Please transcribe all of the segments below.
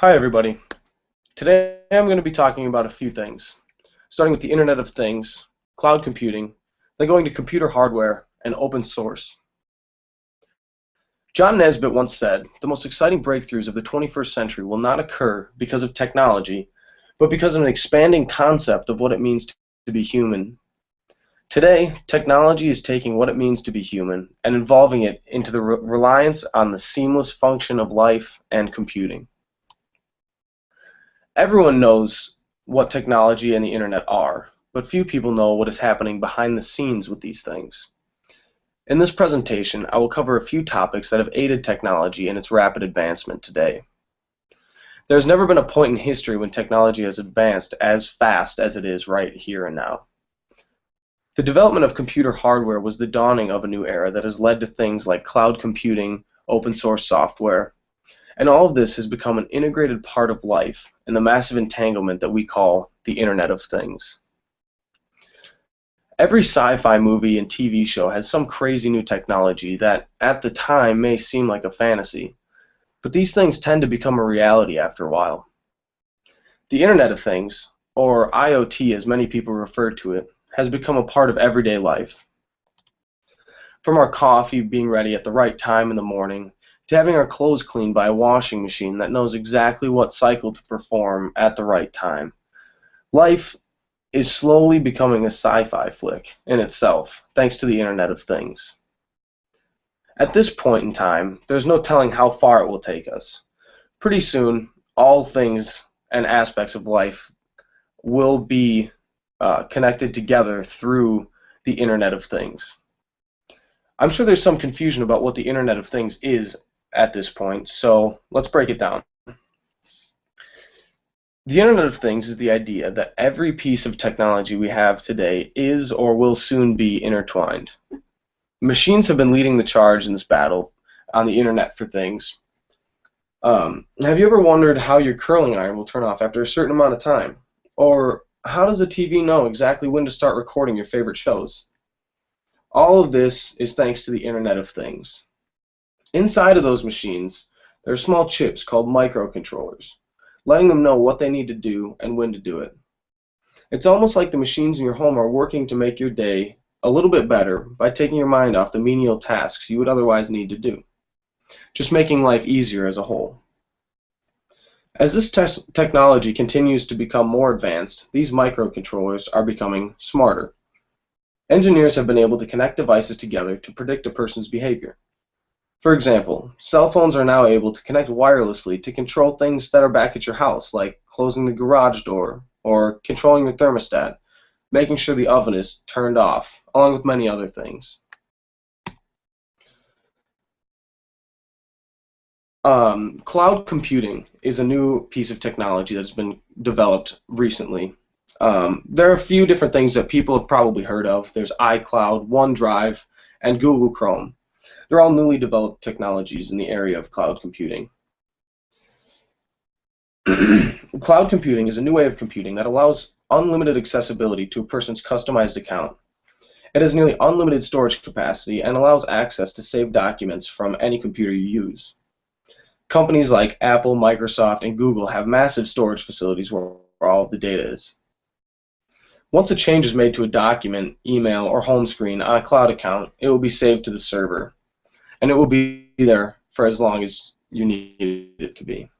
Hi everybody. Today I'm going to be talking about a few things, starting with the Internet of Things, cloud computing, then going to computer hardware, and open source. John Nesbitt once said, "The most exciting breakthroughs of the 21st century will not occur because of technology, but because of an expanding concept of what it means to be human." Today, technology is taking what it means to be human and evolving it into the reliance on the seamless function of life and computing. Everyone knows what technology and the internet are, but few people know what is happening behind the scenes with these things. In this presentation, I will cover a few topics that have aided technology in its rapid advancement today. There has never been a point in history when technology has advanced as fast as it is right here and now. The development of computer hardware was the dawning of a new era that has led to things like cloud computing, open source software, and all of this has become an integrated part of life and the massive entanglement that we call the Internet of Things. Every sci-fi movie and TV show has some crazy new technology that at the time may seem like a fantasy, but these things tend to become a reality after a while. The Internet of Things, or IoT as many people refer to it, has become a part of everyday life. From our coffee being ready at the right time in the morning, to having our clothes cleaned by a washing machine that knows exactly what cycle to perform at the right time. Life is slowly becoming a sci-fi flick in itself, thanks to the Internet of Things. At this point in time, there's no telling how far it will take us. Pretty soon, all things and aspects of life will be connected together through the Internet of Things. I'm sure there's some confusion about what the Internet of Things is at this point, so let's break it down. The Internet of Things is the idea that every piece of technology we have today is or will soon be intertwined. Machines have been leading the charge in this battle on the Internet for Things. Have you ever wondered how your curling iron will turn off after a certain amount of time? Or how does a TV know exactly when to start recording your favorite shows? All of this is thanks to the Internet of Things. Inside of those machines, there are small chips called microcontrollers, letting them know what they need to do and when to do it. It's almost like the machines in your home are working to make your day a little bit better by taking your mind off the menial tasks you would otherwise need to do, just making life easier as a whole. As this technology continues to become more advanced, these microcontrollers are becoming smarter. Engineers have been able to connect devices together to predict a person's behavior. For example, cell phones are now able to connect wirelessly to control things that are back at your house, like closing the garage door or controlling your thermostat, making sure the oven is turned off, along with many other things. Cloud computing is a new piece of technology that's been developed recently. There are a few different things that people have probably heard of. There's iCloud, OneDrive, and Google Chrome. They're all newly developed technologies in the area of cloud computing. Cloud computing is a new way of computing that allows unlimited accessibility to a person's customized account. It has nearly unlimited storage capacity and allows access to saved documents from any computer you use. Companies like Apple, Microsoft, and Google have massive storage facilities where all of the data is. Once a change is made to a document, email, or home screen on a cloud account, it will be saved to the server, and it will be there for as long as you need it to be.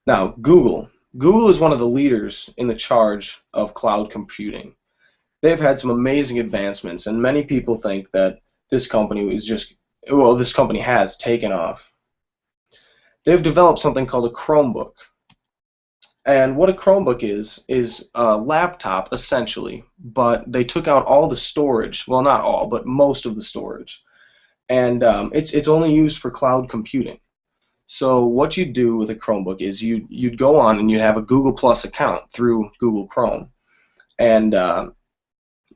Now, Google. Google is one of the leaders in the charge of cloud computing. They've had some amazing advancements, and many people think that this company has taken off. They've developed something called a Chromebook. And what a Chromebook is a laptop, essentially, but they took out all the storage, well, not all, but most of the storage. And it's only used for cloud computing. So what you do with a Chromebook is you'd go on and you'd have a Google Plus account through Google Chrome. And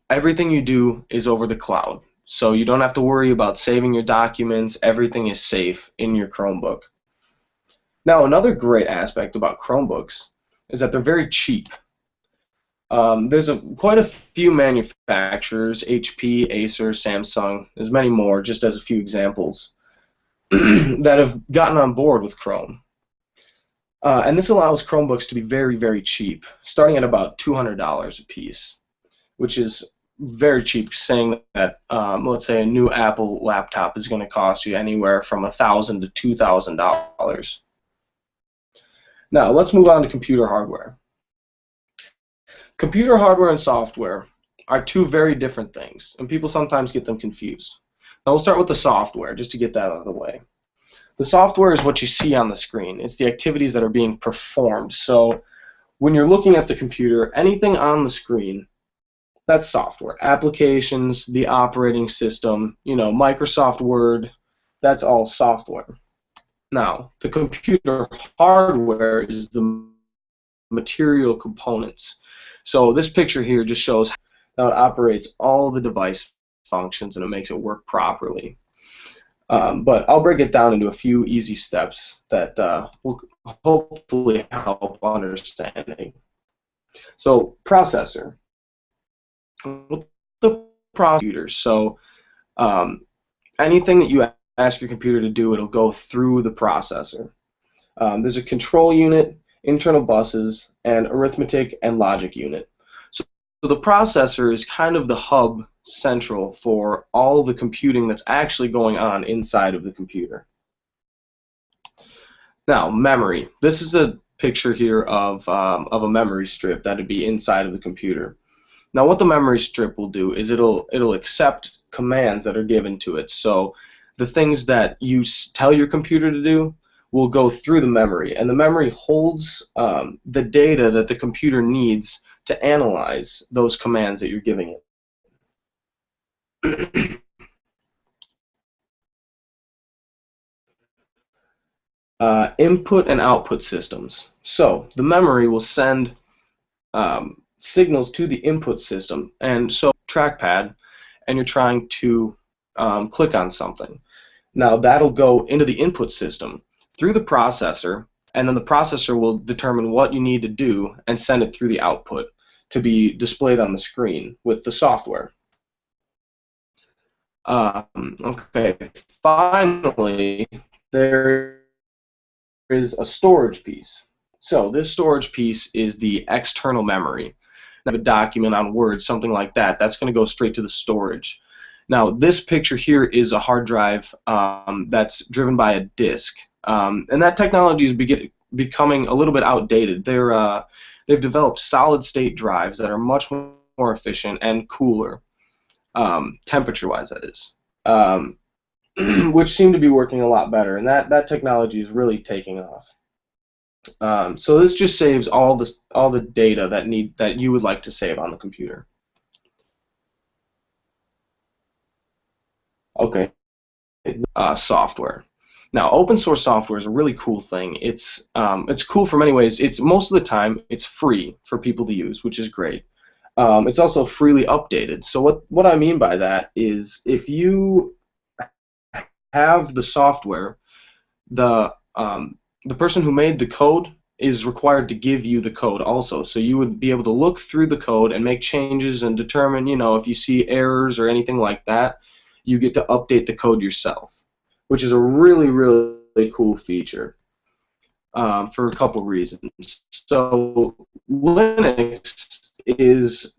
everything you do is over the cloud. So you don't have to worry about saving your documents. Everything is safe in your Chromebook. Now, another great aspect about Chromebooks is that they're very cheap. There's quite a few manufacturers, HP, Acer, Samsung, there's many more, just as a few examples, that have gotten on board with Chrome. And this allows Chromebooks to be very, very cheap, starting at about $200 a piece, which is very cheap, saying that let's say a new Apple laptop is going to cost you anywhere from $1,000 to $2,000. Now, let's move on to computer hardware. Computer hardware and software are two very different things, and people sometimes get them confused. Now, we'll start with the software, just to get that out of the way. The software is what you see on the screen. It's the activities that are being performed. So when you're looking at the computer, anything on the screen, that's software. Applications, the operating system, Microsoft Word, that's all software. Now, the computer hardware is the material components. So this picture here just shows how it operates all the device functions and it makes it work properly. But I'll break it down into a few easy steps that will hopefully help understanding. So processor. The processor. So anything that you ask your computer to do, it'll go through the processor. There's a control unit, internal buses, and arithmetic and logic unit. So the processor is kind of the hub central for all the computing that's actually going on inside of the computer. Now, memory. This is a picture here of a memory strip that would be inside of the computer. Now, what the memory strip will do is it'll accept commands that are given to it. So the things that you tell your computer to do will go through the memory, and the memory holds the data that the computer needs to analyze those commands that you're giving it. Input and output systems. So the memory will send signals to the input system, and so trackpad, and you're trying to click on something. Now that'll go into the input system through the processor, and then the processor will determine what you need to do and send it through the output to be displayed on the screen with the software. Okay, finally, there is a storage piece. So this storage piece is the external memory. Now, a document on Word, something like that, that's going to go straight to the storage. Now, this picture here is a hard drive that's driven by a disk, and that technology is becoming a little bit outdated. They've developed solid-state drives that are much more efficient and cooler, temperature-wise, that is, which seem to be working a lot better, and that technology is really taking off. So this just saves all the data that you would like to save on the computer. Okay, software. Now, open source software is a really cool thing. It's cool for many ways. It's most of the time it's free for people to use, which is great. It's also freely updated. So what I mean by that is if you have the software, the person who made the code is required to give you the code also. So you would be able to look through the code and make changes and determine, if you see errors or anything like that, you get to update the code yourself, which is a really, really cool feature for a couple reasons. So Linux is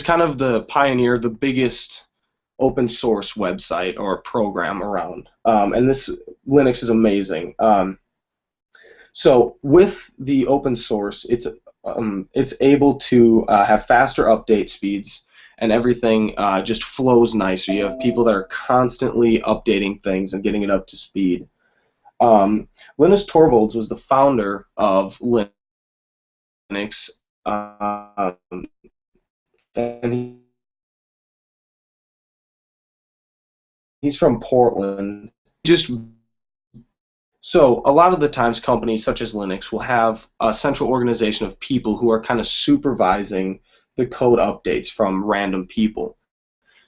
kind of the pioneer, the biggest open source website or program around, and this Linux is amazing. So with the open source, it's able to have faster update speeds, and everything just flows nicer. You have people that are constantly updating things and getting it up to speed. Linus Torvalds was the founder of Linux, and he's from Portland. So a lot of the times companies such as Linux will have a central organization of people who are kind of supervising the code updates from random people.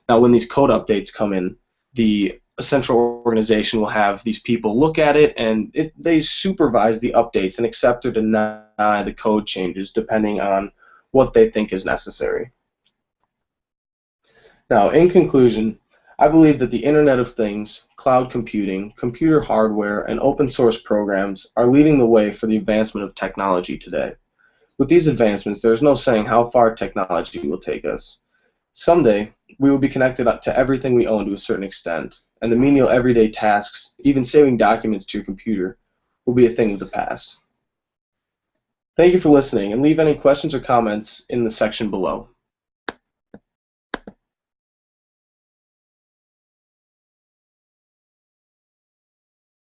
Now when these code updates come in, the central organization will have these people look at it, and they supervise the updates and accept or deny the code changes depending on what they think is necessary. Now in conclusion, I believe that the Internet of Things, cloud computing, computer hardware, and open source programs are leading the way for the advancement of technology today. With these advancements, there is no saying how far technology will take us. Someday, we will be connected up to everything we own to a certain extent, and the menial everyday tasks, even saving documents to your computer, will be a thing of the past. Thank you for listening, and leave any questions or comments in the section below.